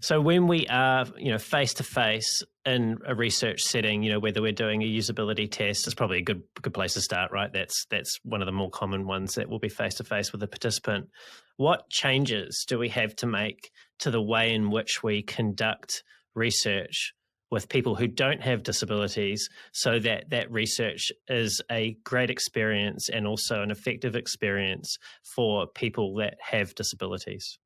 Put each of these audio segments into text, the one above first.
So when we are, face to face in a research setting, whether we're doing a usability test, it's probably a good place to start, right? That's one of the more common ones that will be face to face with a participant. What changes do we have to make to the way in which we conduct research with people who don't have disabilities so that that research is a great experience and also an effective experience for people that have disabilities?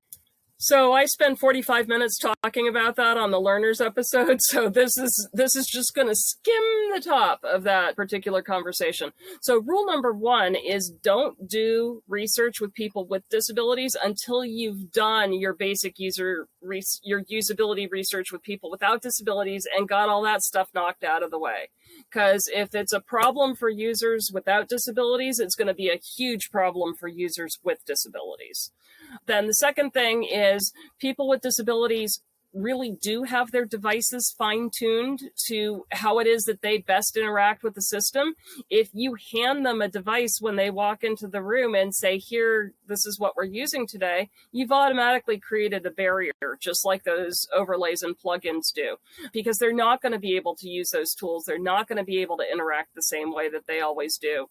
So I spent 45 minutes talking about that on the learners episode. So this is just going to skim the top of that particular conversation. So rule number one is don't do research with people with disabilities until you've done your basic your usability research with people without disabilities and got all that stuff knocked out of the way. Because if it's a problem for users without disabilities, it's going to be a huge problem for users with disabilities. Then the second thing is people with disabilities really do have their devices fine-tuned to how it is that they best interact with the system. If you hand them a device when they walk into the room and say, here, this is what we're using today, you've automatically created a barrier, just like those overlays and plugins do, because they're not going to be able to use those tools. They're not going to be able to interact the same way that they always do.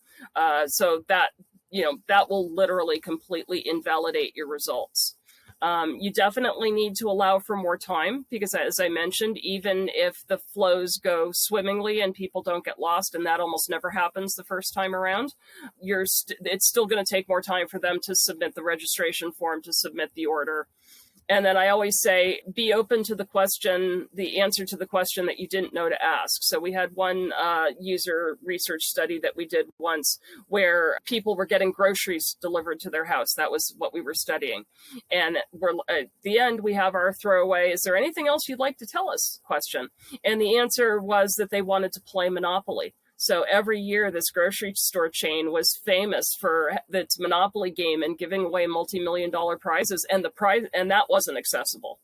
So that will literally completely invalidate your results. You definitely need to allow for more time because, as I mentioned, even if the flows go swimmingly and people don't get lost, and that almost never happens the first time around, it's still going to take more time for them to submit the registration form, to submit the order. And then I always say, be open to the answer to the question that you didn't know to ask. So we had one user research study that we did once where people were getting groceries delivered to their house. That was what we were studying. And at the end, we have our throwaway, is there anything else you'd like to tell us question? And the answer was that they wanted to play Monopoly. So every year, this grocery store chain was famous for its Monopoly game and giving away multi-million-dollar prizes, and that wasn't accessible,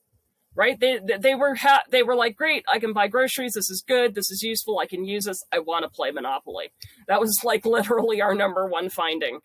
right? They were like, great, I can buy groceries. This is good. This is useful. I can use this. I want to play Monopoly. That was like literally our number one finding.